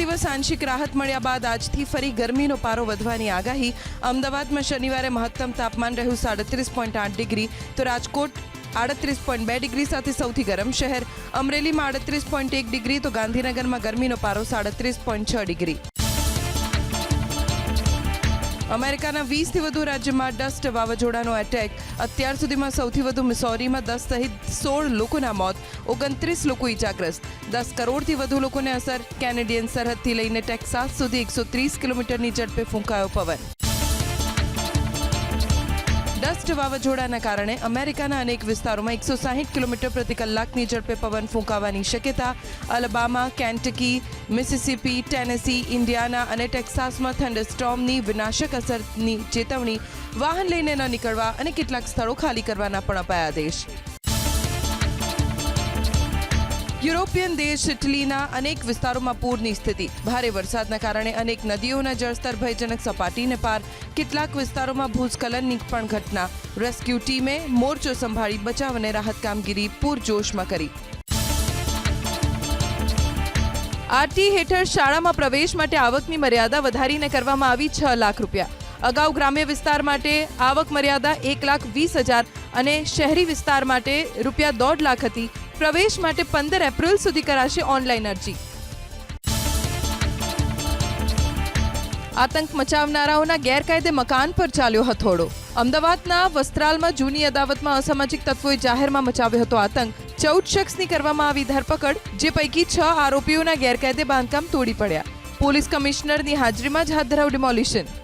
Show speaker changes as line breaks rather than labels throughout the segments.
દિવસ આંશિક રાહત મળ્યા બાદ આજથી ફરી ગરમીનો પારો વધવાની આગાહી. અમદાવાદમાં શનિવારે મહત્તમ તાપમાન રહ્યું 37.8 ડિગ્રી, તો રાજકોટ 38.2 ડિગ્રી સાથે સૌથી ગરમ શહેર. અમરેલીમાં 38.1 ડિગ્રી, તો ગાંધીનગરમાં ગરમીનો પારો 37.6 ડિગ્રી. અમેરિકાના 20થી વધુ રાજ્યમાં ડસ્ટ વાવાઝોડાનો એટેક. અત્યાર સુધીમાં સૌથી વધુ મિસોરીમાં 10 સહિત 16 લોકોના મોત, 29 લોકો ઇજાગ્રસ્ત. 10 કરોડથી વધુ લોકોને અસર. કેનેડિયન સરહદથી લઈને ટેક્સાસ સુધી 130 કિલોમીટરની ઝડપે ફૂંકાયો પવન. ડસ્ટ વાવાઝોડાના કારણે અમેરિકાના અનેક વિસ્તારોમાં 160 કિલોમીટર પ્રતિ કલાકની ઝડપે પવન ફૂંકાવાની શક્યતા. અલબામા, કેન્ટકી, મિસિસિપી, ટેનેસી, ઇન્ડિયાના અને ટેક્સાસમાં થંડરસ્ટોર્મની વિનાશક અસરની ચેતવણી. વાહન લઈને ન નીકળવા અને કેટલાક સ્થળો ખાલી કરવાના પણ અપાયા આદેશ. યુરોપિયન દેશ ઇટલીના અનેક વિસ્તારોમાં પૂરની સ્થિતિ. ભારે વરસાદના કારણે અનેક નદીઓના જળસ્તર ભયજનક સપાટીને પાર. કેટલાક વિસ્તારોમાં ભૂસ્ખલનની પણ ઘટના. રેસ્ક્યુ ટીમે મોરચો સંભાળી બચાવ અને રાહત કામગીરી પૂરજોશમાં કરી. આરટી હેઠળ શાળામાં પ્રવેશ માટે આવકની મર્યાદા વધારીને કરવામાં આવી 6 લાખ રૂપિયા. અગાઉ ગ્રામ્ય વિસ્તાર માટે આવક મર્યાદા 1,20,000 અને શહેરી વિસ્તાર માટે ₹1.5 લાખ હતી. પ્રવેશ માટે 15 એપ્રિલ સુધી કરાશે ઓનલાઈન અરજી. આતંક મચાવનારાઓના ગેરકાયદે મકાન પર ચાલ્યો હથોડો. અમદાવાદના વસ્ત્રાલમાં જૂની અદાવતમાં અસામાજિક તત્વોએ જાહેરમાં મચાવ્યો હતો આતંક. 14 શખ્સની કરવામાં આવી ધરપકડ, જે પૈકી 6 આરોપીઓના ગેરકાયદે બાંધકામ તોડી પડ્યા. પોલીસ કમિશનરની હાજરીમાં જ હાથ ધરાવ ડિમોલિશન.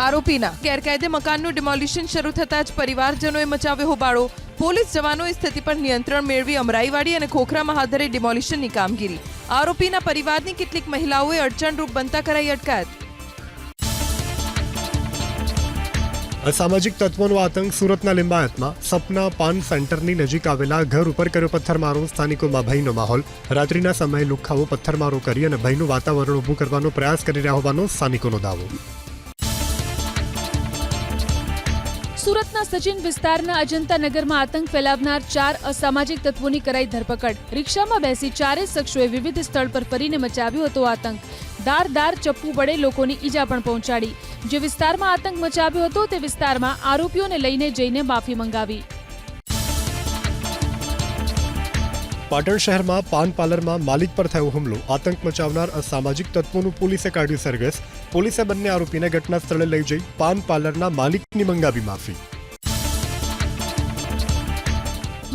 આરોપીના ગેરકાયદે મકાનનું ડિમોલિશન શરૂ થતાં જ પરિવારજનોએ મચાવ્યો હોબાળો. પોલીસ જવાનોએ સ્થિતિ પર નિયંત્રણ મેળવી અમરાઈવાડી અને ખોખરામાં હાથ ધરી ડિમોલિશનની કામગીરી. આરોપીના પરિવારની કેટલીક મહિલાઓએ અડચણરૂપ બનતા કરાઈ અટકાયત.
અસામાજિક તત્વોનો આતંક સુરતના લિંબાયતમાં. સપના પાન સેન્ટરની નજીક આવેલા ઘર ઉપર કર્યો પથ્થરમારો. સ્થાનિકોમાં ભયનો માહોલ. રાત્રિના સમયે લુખ્ખાઓ પથ્થરમારો કરી અને ભયનું વાતાવરણ ઊભું કરવાનો પ્રયાસ કરી રહ્યા હોવાનો સ્થાનિકોનો દાવો.
સુરતના સચિન વિસ્તારના અજંતા નગરમાં આતંક ફેલાવનાર 4 અસામાજિક તત્વોની કરાઈ ધરપકડ. રિક્ષામાં બેસી 4 શખ્સોએ વિવિધ સ્થળ પર ફરીને મચાવ્યો હતો આતંક. ધારદાર ચપ્પુ વડે લોકોની ઈજા પણ પહોંચાડી. જે વિસ્તારમાં આતંક મચાવ્યો હતો તે વિસ્તારમાં આરોપીઓને લઈને જઈને માફી મંગાવી.
પાટણ શહેરમાં પાન પાર્લરમાં માલિક પર થયો હુમલો. આતંક મચાવનાર અસામાજિક તત્વોનું પોલીસે કાઢ્યું સરઘસ. પોલીસે બંને આરોપીને ઘટના સ્થળે લઈ જઈ પાન પાર્લરના માલિકની મંગાવી માફી.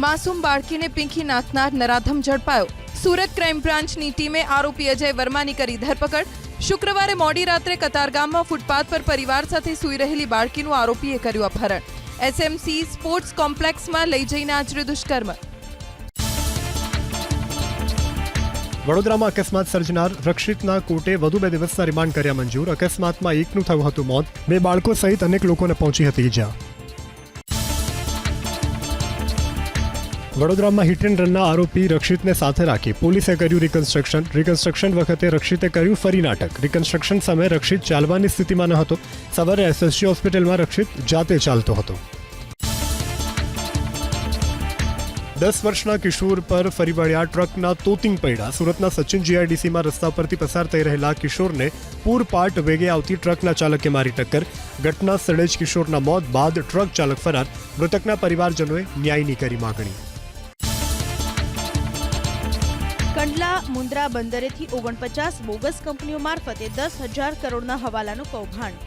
માસૂમ બાળકીને પીંખી નાખનાર નરાધમ ઝડપાયો. સુરત ક્રાઇમ બ્રાન્ચની ટીમે આરોપી અજય વર્માની કરી ધરપકડ. શુક્રવારે મોડી રાત્રે કતારગામમાં ફૂટપાથ પર પરિવાર સાથે સૂઈ રહેલી બાળકીનું આરોપીએ કર્યું અપહરણ. એસએમસી સ્પોર્ટ્સ કોમ્પ્લેક્સમાં લઈ જઈને આચર્યું દુષ્કર્મ.
વડોદરામાં અકસ્માત સર્જનાર રક્ષિતના કોર્ટે વધુ 2 દિવસના રિમાન્ડ કર્યા મંજૂર. અકસ્માતમાં એકનું થયું હતું મોત. 2 બાળકો સહિત અનેક લોકોને પહોંચી હતી ઈજા. વડોદરામાં હિટ એન્ડ રનના આરોપી રક્ષિતને સાથે રાખી પોલીસે કર્યું રિકન્સ્ટ્રક્શન. રિકન્સ્ટ્રક્શન વખતે રક્ષિતે કર્યું ફરી નાટક. રિકન્સ્ટ્રક્શન સમયે રક્ષિત ચાલવાની સ્થિતિમાં ન હતો. સવારે એસએસજી હોસ્પિટલમાં રક્ષિત જાતે ચાલતો હતો. 10 વર્ષના કિશોર પર ફરી વળ્યા ટ્રકના તોતિંગ પૈડા. સુરતના સચિન જીઆઈડીસીમાં રસ્તા પરથી પસાર થઈ રહેલા કિશોરને પૂરપાટ વેગે આવતી ટ્રકના ચાલકે મારી ટક્કર. ઘટના સ્થળે જ કિશોરના મોત બાદ ટ્રક ચાલક ફરાર. મૃતકના પરિવારજનોએ ન્યાયની કરી માગણી.
કંડલા મુન્દ્રા બંદરેથી 49 બોગસ કંપનીઓ મારફતે 10,000 કરોડના હવાલાનું કૌભાંડ.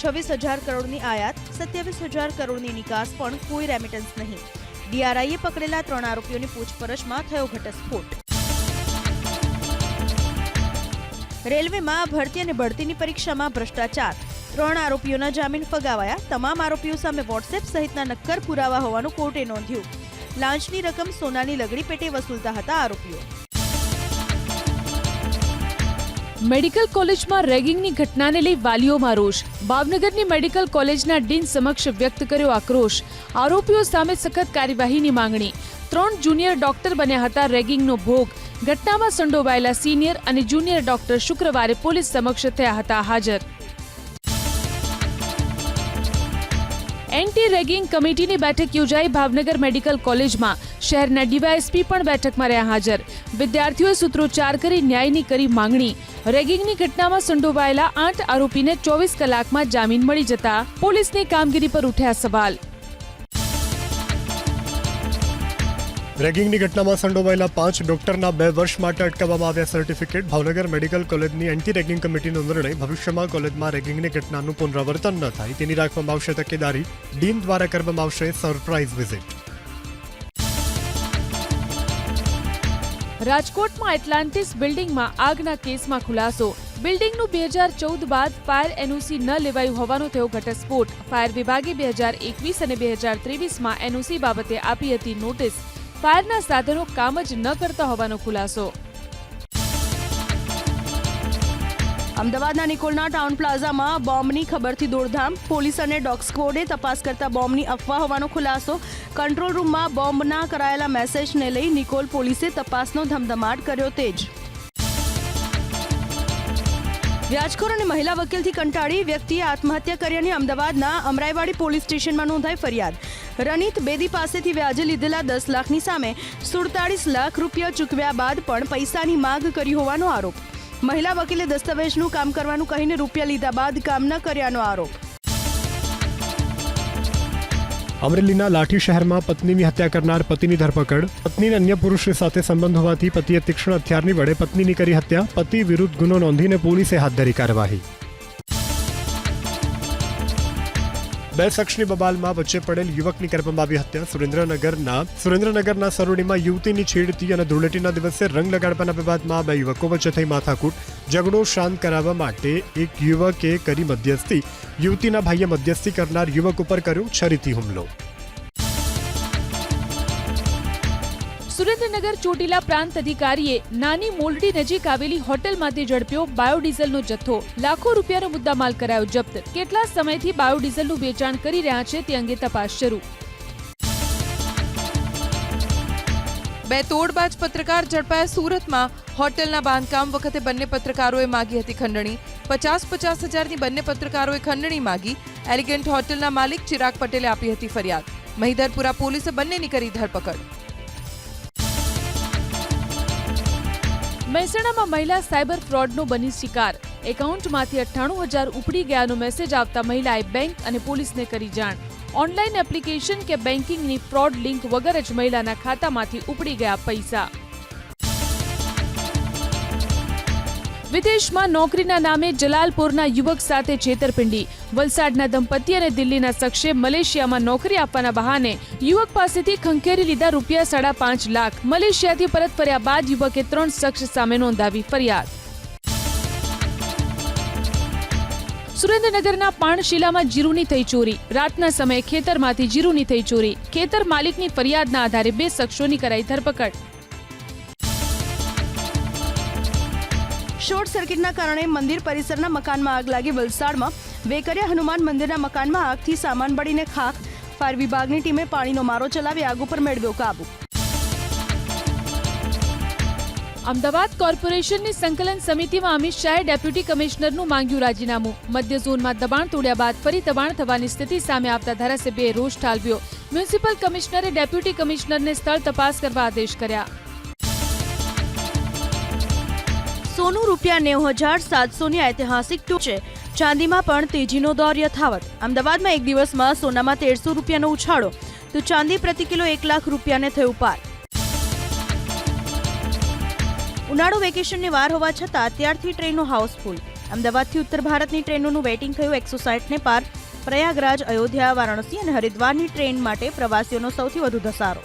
26,000 કરોડની આયાત, 27,000 કરોડની નિકાસ, પણ કોઈ રેમિટન્સ નહીં. ડીઆરઆઈએ પકડેલા 3 આરોપીઓની પૂછપરછમાં થયો ઘટસ્ફોટ. રેલવેમાં ભરતી અને બઢતીની પરીક્ષામાં ભ્રષ્ટાચાર. 3 આરોપીઓના જામીન ફગાવાયા. તમામ આરોપીઓ સામે વોટ્સએપ સહિતના નક્કર પુરાવા હોવાનું કોર્ટે નોંધ્યું. લાંચની રકમ સોનાની લગડી પેટે વસૂલતા હતા આરોપીઓ.
મેડિકલ કોલેજમાં રેગિંગની ઘટનાને લઈ વાલીઓમાં રોષ. ભાવનગરની મેડિકલ કોલેજના ડીન સમક્ષ વ્યક્ત કર્યો આક્રોશ. આરોપીઓ સામે સખત કાર્યવાહીની માંગણી. 3 જુનિયર ડોક્ટર બન્યા હતા રેગિંગનો ભોગ. ઘટનામાં સંડોવાયેલા સિનિયર અને જુનિયર ડોક્ટર શુક્રવારે પોલીસ સમક્ષ થયા હતા હાજર. એન્ટી રેગિંગ કમિટીની બેઠક યોજાઈ ભાવનગર મેડિકલ કોલેજમાં. શહેરના ડીવાયએસપી પણ બેઠકમાં રહ્યા હાજર. વિદ્યાર્થીઓએ સૂત્રોચ્ચાર કરી ન્યાયની કરી માંગણી. રેગિંગની ઘટનામાં સંડોવાયેલા 8 આરોપીને 24 કલાકમાં જામીન મળી જતા પોલીસની કામગીરી પર ઉઠ્યા સવાલ.
રેગિંગની ઘટનામાં સંડોવાયેલા 5 ડોક્ટરના 2 વર્ષ માટે અટકાવવામાં આવ્યા સર્ટિફિકેટ. ભાવનગર મેડિકલ કોલેજની એન્ટી રેગિંગ કમિટીનો નિર્ણય. ભવિષ્યમાં કોલેજમાં રેગિંગની ઘટનાનું પુનરાવર્તન ન થાય તેની રાખવામાં આવશે તકેદારી. ડીન દ્વારા કરવામાં આવશે સરપ્રાઇઝ વિઝિટ.
રાજકોટમાં એટલાન્ટિસ બિલ્ડિંગમાં આગના કેસમાં ખુલાસો. બિલ્ડિંગનું 2014 બાદ ફાયર એનઓસી ન લેવાયું હોવાનો થયો ઘટસ્ફોટ. ફાયર વિભાગે 2021 અને 2023માં એનઓસી બાબતે આપી હતી નોટિસ. ફાયરના સાધનો કામ જ ન કરતા હોવાનો ખુલાસો.
અમદાવાદના નિકોલના ટાઉન પ્લાઝામાં બોમ્બની ખબરથી દોડધામ. પોલીસ અને ડોગ સ્ક્વોડે તપાસ કરતા બોમ્બની અફવા હોવાનો ખુલાસો. કંટ્રોલ રૂમમાં બોમ્બના કરાયેલા મેસેજને લઈ નિકોલ પોલીસે તપાસનો ધમધમાટ કર્યો તેજ. વ્યાજખોર અને મહિલા વકીલથી કંટાળી વ્યક્તિએ આત્મહત્યા કર્યાની અમદાવાદના અમરાઈવાડી પોલીસ સ્ટેશનમાં નોંધાઈ ફરિયાદ. રનિત બેદી પાસેથી વ્યાજે લીધેલા 10 લાખની સામે 47 લાખ રૂપિયા ચૂકવ્યા બાદ પણ પૈસાની માંગ કરી હોવાનો આરોપ. મહિલા વકીલે દસ્તાવેજનું કામ કરવાનું કહીને રૂપિયા લીધા બાદ કામ ન કર્યાનો આરોપ.
અમરેલીના લાઠી શહેરમાં પત્નીની હત્યા કરનાર પતિની ધરપકડ. પત્નીને અન્ય પુરુષ સાથે સંબંધ હોવાથી પતિએ તીક્ષ્ણ હથિયારની વડે પત્નીની કરી હત્યા. પતિ વિરુદ્ધ ગુનો નોંધીને પોલીસે હાથ ધરી કાર્યવાહી. 2 શખ્સની બબાલમાં વચ્ચે પડેલ યુવકની કરવામાં આવી હત્યા. સુરેન્દ્રનગરના સરોડીમાં યુવતીની છેડતી અને ધૂળેટીના દિવસે રંગ લગાડવાના વિવાદમાં 2 યુવકો વચ્ચે થઈ માથાકૂટ. ઝઘડો શાંત કરાવવા માટે એક યુવકે કરી મધ્યસ્થી. યુવતીના ભાઈએ મધ્યસ્થી કરનાર યુવક ઉપર કર્યો છરીથી હુમલો.
સુરેન્દ્રનગર ચોટીલા પ્રાંત અધિકારીએ નાની મોલડી નજીક આવેલી હોટલમાંથી ઝડપ્યો બાયોડીઝલનો જથ્થો. લાખો રૂપિયાનો મુદ્દામાલ કરાયો જપ્ત. કેટલા સમયથી બાયોડીઝલનું વેચાણ કરી રહ્યા છે તે અંગે તપાસ શરૂ.
2 તોડબાજ પત્રકાર ઝડપાયા સુરતમાં. હોટલના બાંધકામ વખતે બંને પત્રકારોએ માગી હતી ખંડણી. 50-50 હજારની બંને પત્રકારોએ ખંડણી માગી. એલિગન્ટ હોટલના માલિક ચિરાગ પટેલે આપી હતી ફરિયાદ. મહિધરપુરા પોલીસે બંનેની કરી ધરપકડ.
મહેસાણામાં મહિલા સાયબર ફ્રોડનો બની શિકાર. એકાઉન્ટમાંથી 98,000 ઉપડી ગયાનો મેસેજ આવતા મહિલાએ બેંક અને પોલીસને કરી જાણ. ઓનલાઈન એપ્લિકેશન કે બેન્કિંગની ફ્રોડ લિંક વગર જ મહિલાના ખાતામાંથી ઉપડી ગયા પૈસા. વિદેશમાં નોકરીના નામે જલાલપુરના યુવક સાથે છેતરપિંડી. વલસાડના દંપતી અને દિલ્હીના શખ્સે મલેશિયામાં નોકરી આપવાના બહાને યુવક પાસેથી ખંખેરી લીધા ₹5.5 લાખ. મલેશિયાથી પરત ફર્યા બાદ યુવકે 3 શખ્સ સામે નોંધાવી ફરિયાદ. સુરેન્દ્રનગરના પાણશીલામાં જીરુની થઈ ચોરી. રાતના સમયે ખેતરમાંથી જીરુની થઈ ચોરી. ખેતર માલિકની ફરિયાદના આધારે 2 શખ્સોની કરાઈ ધરપકડ.
શોર્ટ સર્કિટના કારણે મંદિર પરિસરના મકાનમાં આગ લાગી. વલસાડમાં વેકરિયા હનુમાન મંદિરના મકાનમાં આગથી સામાન બળીને ખાખ. ફાયર વિભાગની ટીમે પાણીનો મારો ચલાવી આગ ઉપર મેળવ્યો કાબુ.
અમદાવાદ કોર્પોરેશનની સંકલન સમિતિમાં અમિત શાહે ડેપ્યુટી કમિશનરનું માંગ્યું રાજીનામું. મધ્ય ઝોનમાં દબાણ તોડ્યા બાદ ફરી દબાણ થવાની સ્થિતિ સામે આવતા ધારાસભ્યએ રોષ ઠાલવ્યો. મ્યુનિસિપલ કમિશનરે ડેપ્યુટી કમિશનરને સ્થળ તપાસ કરવા આદેશ કર્યા.
સોનું ₹90,700ની ઐતિહાસિક ટોચે. ચાંદીમાં પણ તેજીનો દોર યથાવત. અમદાવાદમાં એક દિવસમાં સોનામાં ₹1,300નો ઉછાળો તો ચાંદી પ્રતિ કિલો ₹1 લાખ થયું પાર. ઉનાળુ વેકેશનની વાર હોવા છતાં અત્યારથી ટ્રેનો હાઉસફુલ. અમદાવાદથી ઉત્તર ભારતની ટ્રેનોનું વેઇટિંગ થયું 160ને પાર. પ્રયાગરાજ, અયોધ્યા, વારાણસી અને હરિદ્વારની ટ્રેન માટે પ્રવાસીઓનો સૌથી વધુ ધસારો.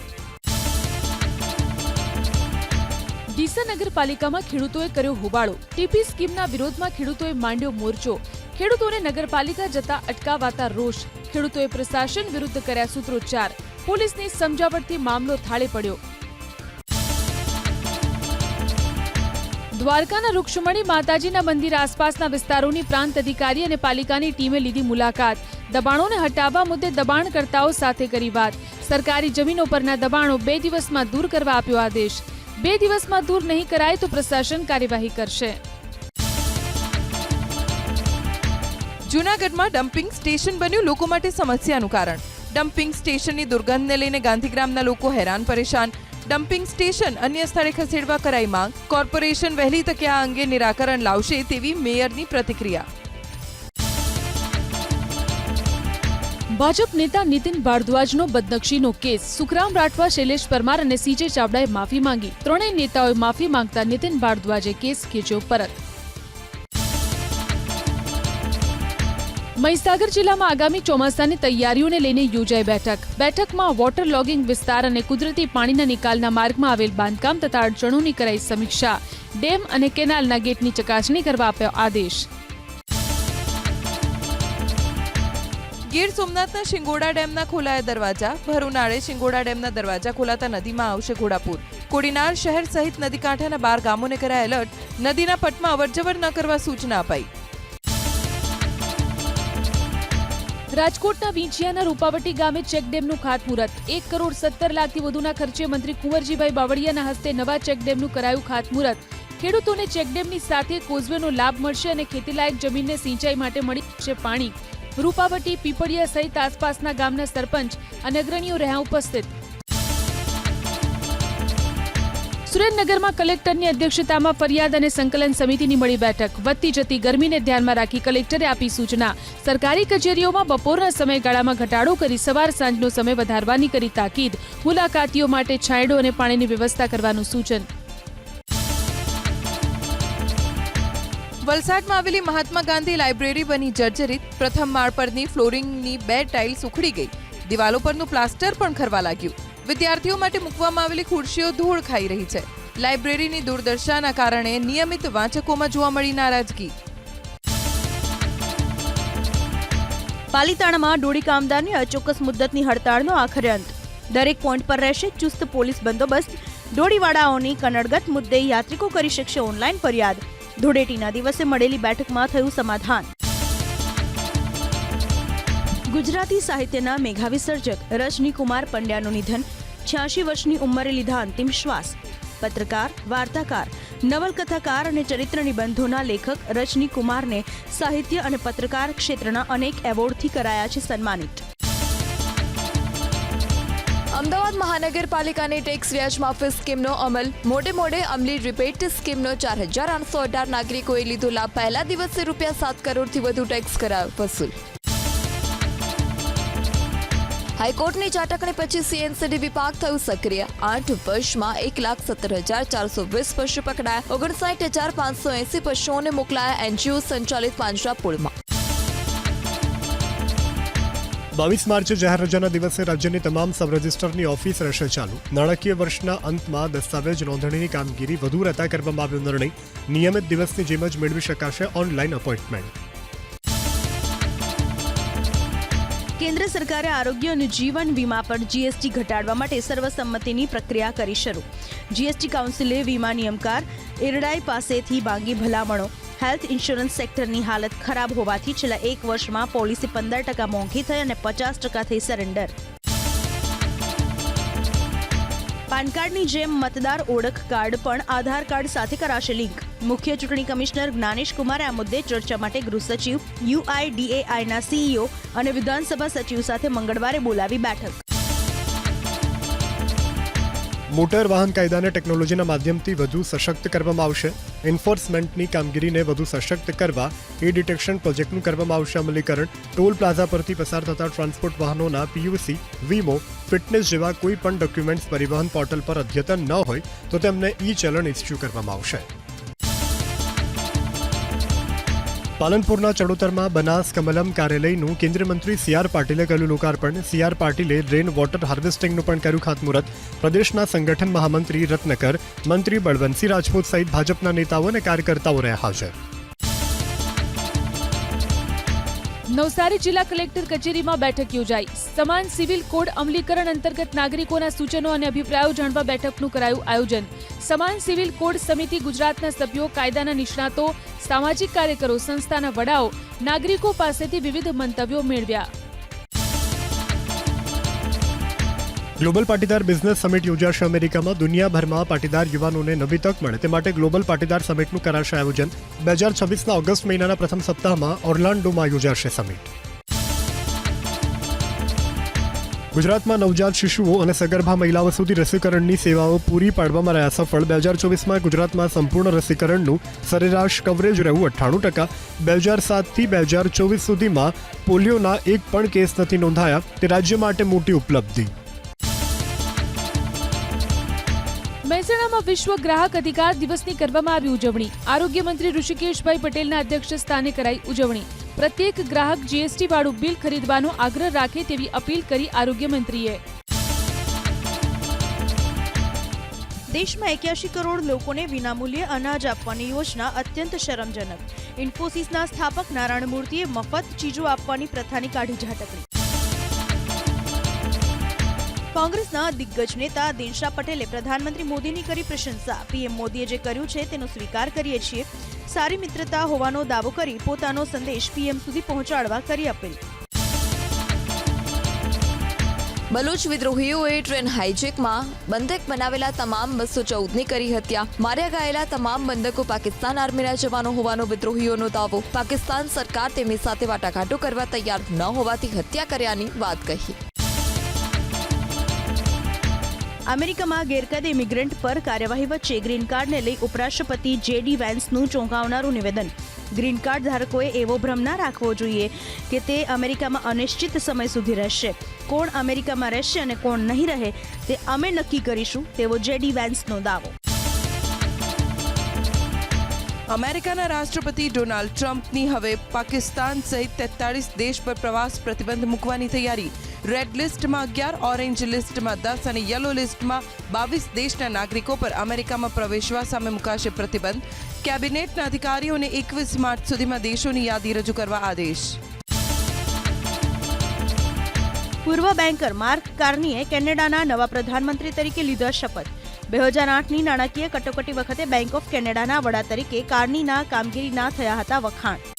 ડીસા નગરપાલિકામાં ખેડૂતોએ કર્યો હોબાળો. ટીપી સ્કીમના વિરોધમાં ખેડૂતોએ માંડ્યો મોરચો. ખેડૂતોને નગરપાલિકા જતા અટકાવાતા રોષ. ખેડૂતોએ પ્રશાસન વિરુદ્ધ કર્યા સૂત્રોચ્ચાર. પોલીસની સમજાવટથી મામલો થાળે પડ્યો. દ્વારકાના રૂક્ષ્મણી માતાજીના મંદિર આસપાસના વિસ્તારોની પ્રાંત અધિકારી અને પાલિકાની ટીમે લીધી મુલાકાત. દબાણોને હટાવવા મુદ્દે દબાણકર્તાઓ સાથે કરી વાત. સરકારી જમીનો પરના દબાણો 2 દિવસમાં દૂર કરવા આપ્યો આદેશ. 2 દિવસમાં દૂર નહીં કરાય તો પ્રશાસન કાર્યવાહી કરશે.
જૂનાગઢમાં ડમ્પિંગ સ્ટેશન બન્યું લોકો માટે સમસ્યાનું કારણ. ડમ્પિંગ સ્ટેશનની દુર્ગંધને લઈને ગાંધીગ્રામના લોકો હેરાન પરેશાન. ડમ્પિંગ સ્ટેશન અન્ય સ્થળે ખસેડવા કરાઈ માંગ. કોર્પોરેશન વહેલી તકે આ અંગે નિરાકરણ લાવશે તેવી મેયરની પ્રતિક્રિયા.
ભાજપ નેતા નીતિન ભારદ્વાજનો બદનક્ષીનો કેસ. સુખરામ રાઠવા, શૈલેષ પરમાર અને સીજે ચાવડાએ માફી માંગી. ત્રણેય નેતાઓએ માફી માંગતા નીતિન ભારદ્વાજે કેસ ખેંચ્યો પરત. મહીસાગર જિલ્લામાં આગામી ચોમાસાની તૈયારીઓને લઈને યોજાઈ બેઠક. બેઠકમાં વોટર લોગિંગ વિસ્તાર અને કુદરતી પાણીના નિકાલના માર્ગમાં આવેલ બાંધકામ તથા અડચણોની કરાઈ સમીક્ષા. ડેમ અને કેનાલના ગેટની ચકાસણી કરવા આપ્યો આદેશ.
ગીર સોમનાથના શિંગોડા ડેમના ખોલાયા દરવાજા. ભર ઉનાળે શિંગોડા ડેમના દરવાજા ખોલાતા નદીમાં આવશે ઘોડાપૂર. કોડીનાર શહેર સહિત નદીકાંઠાના 12 ગામોને કરાયા એલર્ટ. નદીના પટમાં અવરજવર ન કરવા સૂચના અપાઈ.
રાજકોટના વીંછિયાના રૂપાવટી ગામે ચેકડેમનું ખાતમુહૂર્ત. 1,17 લાખથી વધુના ખર્ચે મંત્રી કુંવરજીભાઈ બાવળિયાના હસ્તે નવા ચેકડેમનું કરાયું ખાતમુહૂર્ત. ખેડૂતોને ચેકડેમની સાથે કોઝવેનો લાભ મળશે અને ખેતીલાયક જમીનને સિંચાઈ માટે મળી શકશે પાણી. રૂપાવટી, પીપળિયા સહિત આસપાસના ગામના સરપંચ અને અગ્રણીઓ રહ્યા ઉપસ્થિત. સુરેન્દ્રનગરમાં કલેક્ટરની અધ્યક્ષતામાં ફરિયાદ અને સંકલન સમિતિની મળી બેઠક. વધતી જતી ગરમીને ધ્યાનમાં રાખી કલેક્ટરે આપી સૂચના. સરકારી કચેરીઓમાં બપોરના સમયગાળામાં ઘટાડો કરી સવાર સાંજનો સમય વધારવાની કરી તાકીદ. મુલાકાતીઓ માટે છાંયડો અને પાણીની વ્યવસ્થા કરવાનું સૂચન.
વલસાડમાં આવેલી મહાત્મા ગાંધી લાઇબ્રેરી બની જર્જરિત. પ્રથમ માળ પરની ફ્લોરિંગની 2 ટાઇલ્સ ઉખડી ગઈ. દિવાલો પરનું પ્લાસ્ટર પણ ખરવા લાગ્યું. વિદ્યાર્થીઓ માટે મૂકવામાં આવેલી ખુરશીઓ ધૂળ ખાઈ રહી છે. લાઇબ્રેરીની દુર્દશાના કારણે નિયમિત વાંચકોમાં જોવા મળી નારાજગી.
પાલીતાણામાં ડોળી કામદારની અચોક્કસ મુદ્દતની હડતાળનો આખરે અંત. દરેક પોઈન્ટ પર રહેશે ચુસ્ત પોલીસ બંદોબસ્ત. ડોળીવાળાઓની કનડગત મુદ્દે યાત્રિકો કરી શકશે ઓનલાઈન ફરિયાદ. ધૂળેટીના દિવસે મળેલી બેઠકમાં થયું સમાધાન. ગુજરાતી સાહિત્યના મેઘાવી સર્જક રજનીકુમાર પંડ્યાનું નિધન. 86 વર્ષની ઉંમરે લીધા અંતિમ શ્વાસ. પત્રકાર, વાર્તાકાર, નવલકથાકાર અને ચરિત્ર નિબંધોના લેખક રજનીકુમારને સાહિત્ય અને પત્રકાર ક્ષેત્રના અનેક એવોર્ડથી કરાયા છે સન્માનિત.
અમદાવાદ મહાનગરપાલિકાની ટેક્સ વ્યાજ માફી સ્કીમનો અમલ. મોડે અમલી રિપેટ સ્કીમનો 4,818 નાગરિકોએ લીધો લાભ. પહેલા દિવસે ₹7 કરોડથી વધુ ટેક્સ કરાયો વસૂલ. હાઈકોર્ટની ચાટકણી પછી CNCD વિભાગ થયું સક્રિય. 8 વર્ષમાં 1,17,420 પશુ પકડાયા. 59,580 પશુઓને મોકલાયા NGO સંચાલિત પાંજરાપોળમાં.
22 માર્ચે જાહેર રજાના દિવસે રાજ્યની તમામ સબ રજિસ્ટરની ઓફિસ રહેશે ચાલુ. નાણાકીય વર્ષના અંતમાં દસ્તાવેજ નોંધણીની કામગીરી વધુ રહેતા કરવામાં આવ્યો નિર્ણય. નિયમિત દિવસની જેમ જ મેળવી શકાશે ઓનલાઈન અપોઇન્ટમેન્ટ.
કેન્દ્ર સરકારે આરોગ્ય અને જીવન વીમા પર GST ઘટાડવા માટે સર્વસંમતિની પ્રક્રિયા કરી શરૂ. GST કાઉન્સિલે વીમા નિયમકાર ઇરડાઈ પાસેથી માંગી ભલામણો. હેલ્થ ઇન્સ્યોરન્સ સેક્ટરની હાલત ખરાબ હોવાથી છેલ્લા 1 વર્ષમાં પોલિસી 15% મોંઘી થઈ અને 50% થઈ સરેન્ડર. પાન કાર્ડની જેમ મતદાર ઓળખ કાર્ડ પણ આધાર કાર્ડ સાથે કરાશે લિંક. મુખ્ય ચૂંટણી કમિશનર જ્ઞાનેશ કુમારે આ મુદ્દે ચર્ચા માટે ગૃહ સચિવ, UIDAIના CEO અને વિધાનસભા સચિવ સાથે મંગળવારે બોલાવી બેઠક.
મોટર વાહન કાયદાને ટેકનોલોજીના માધ્યમથી વધુ સશક્ત કરવામાં આવશે. એન્ફોર્સમેન્ટની કામગીરીને વધુ સશક્ત કરવા ડિટેક્શન પ્રોજેક્ટનું કરવામાં આવશે અમલીકરણ. ટોલ પ્લાઝા પરથી પસાર થતા ટ્રાન્સપોર્ટ વાહનોના PUC, વીમો, ફિટનેસ જેવા કોઈ પણ ડોક્યુમેન્ટ્સ પરિવહન પોર્ટલ પર અદ્યતન ન હોય તો તેમને ચલણ ઇસ્યુ કરવામાં આવશે. પાલનપુરના ચડોતરમાં બનાસ કમલમ કાર્યાલયનું કેન્દ્રીય મંત્રી CR પાટીલે કર્યું લોકાર્પણ. CR પાટીલે રેન વોટર હાર્વેસ્ટિંગનું પણ કર્યું ખાતમુહૂર્ત. પ્રદેશના સંગઠન મહામંત્રી રત્નકર, મંત્રી બળવંતસિંહ રાજપૂત સહિત ભાજપના નેતાઓ અને કાર્યકર્તાઓ રહ્યા હાજર.
નવસારી જિલ્લા કલેક્ટર કચેરીમાં બેઠક યોજાઈ. સમાન સિવિલ કોડ અમલીકરણ અંતર્ગત નાગરિકોના સૂચનો અને અભિપ્રાયો જાણવા બેઠકનું કરાયું આયોજન. સમાન સિવિલ કોડ સમિતિ ગુજરાતના સભ્યો, કાયદાના નિષ્ણાતો, સામાજિક કાર્યકરો, સંસ્થાના વડાઓ, નાગરિકો પાસેથી વિવિધ મંતવ્યો મેળવ્યા.
ગ્લોબલ પાટીદાર બિઝનેસ સમિટ યોજાશે અમેરિકામાં. દુનિયાભરમાં પાટીદાર યુવાનોને નવી તક મળે તે માટે ગ્લોબલ પાટીદાર સમિટનું કરાશે આયોજન. 2026ના ઓગસ્ટ મહિનાના પ્રથમ સપ્તાહમાં ઓર્લાન્ડોમાં યોજાશે સમિટ. ગુજરાતમાં નવજાત શિશુઓ અને સગર્ભા મહિલાઓ સુધી રસીકરણની સેવાઓ પૂરી પાડવામાં રહ્યા સફળ. 2024માં ગુજરાતમાં સંપૂર્ણ રસીકરણનું સરેરાશ કવરેજ રહ્યું 98%. 2007થી 2024 સુધીમાં પોલિયોના એક પણ કેસ નથી નોંધાયા. તે રાજ્ય માટે મોટી ઉપલબ્ધિ.
મહેસાણામાં વિશ્વ ગ્રાહક અધિકાર દિવસની કરવામાં આવી ઉજવણી. આરોગ્ય મંત્રી ઋષિકેશભાઈ પટેલના અધ્યક્ષ સ્થાને કરાઈ ઉજવણી. પ્રત્યેક ગ્રાહક જીએસટી વાળું બિલ ખરીદવાનો આગ્રહ રાખે તેવી અપીલ કરી આરોગ્ય મંત્રીએ.
દેશમાં 81 કરોડ લોકોને વિનામૂલ્યે અનાજ આપવાની યોજના અત્યંત શરમજનક. ઇન્ફોસિસના સ્થાપક નારાયણ મૂર્તિએ મફત ચીજો આપવાની પ્રથાની કાઢી ઝાટકણી. કોંગ્રેસના દિગ્ગજ નેતા દિનશા પટેલે પ્રધાનમંત્રી મોદીની કરી પ્રશંસા. પીએમ મોદીએ જે કર્યું છે તેનો સ્વીકાર કરીએ છીએ. સારી મિત્રતા હોવાનો દાવો કરી પોતાનો સંદેશ પીએમ સુધી પહોંચાડવા કરી અપીલ.
બલુચ વિદ્રોહીઓએ ટ્રેન હાઈજેકમાં બંધક બનાવેલા તમામ 214ની કરી હત્યા. માર્યા ગયેલા તમામ બંધકો પાકિસ્તાન આર્મીના જવાનો હોવાનો વિદ્રોહીઓનો દાવો. પાકિસ્તાન સરકાર તેમની સાથે વાટાઘાટો કરવા તૈયાર ન હોવાથી હત્યા કર્યાની વાત કહી.
અમેરિકામાં ગેરકાયદે ઇમિગ્રન્ટ પર કાર્યવાહી વચ્ચે ગ્રીન કાર્ડને લઈ ઉપરાષ્ટ્રપતિ જેડી વેન્સનું ચોંકાવનારું નિવેદન. ગ્રીન કાર્ડ ધારકોએ એવો ભ્રમ ના રાખવો જોઈએ કે તે અમેરિકામાં અનિશ્ચિત સમય સુધી રહેશે. કોણ અમેરિકામાં રહેશે અને કોણ નહીં રહે તે અમે નક્કી કરીશું, તેવો જેડી વેન્સનો દાવો.
અમેરિકાના રાષ્ટ્રપતિ ડોનાલ્ડ ટ્રમ્પની હવે પાકિસ્તાન સહિત 43 દેશ પર પ્રવાસ પ્રતિબંધ મૂકવાની તૈયારી. રેડ લિસ્ટમાં 11, ઓરેન્જ લિસ્ટમાં 10 અને યલો લિસ્ટમાં 22 દેશના નાગરિકો પર અમેરિકામાં પ્રવેશવા સામે મુકાશે પ્રતિબંધ. કેબિનેટના અધિકારીઓને 21 માર્ચ સુધીમાં દેશોની યાદી રજૂ કરવા આદેશ.
પૂર્વ બેન્કર માર્ક કાર્નીએ કેનેડાના નવા પ્રધાનમંત્રી તરીકે લીધા શપથ. 2008ની નાણાકીય કટોકટી વખતે બેંક ઓફ કેનેડાના વડા તરીકે કાર્નીના કામગીરીના થયા હતા વખાણ.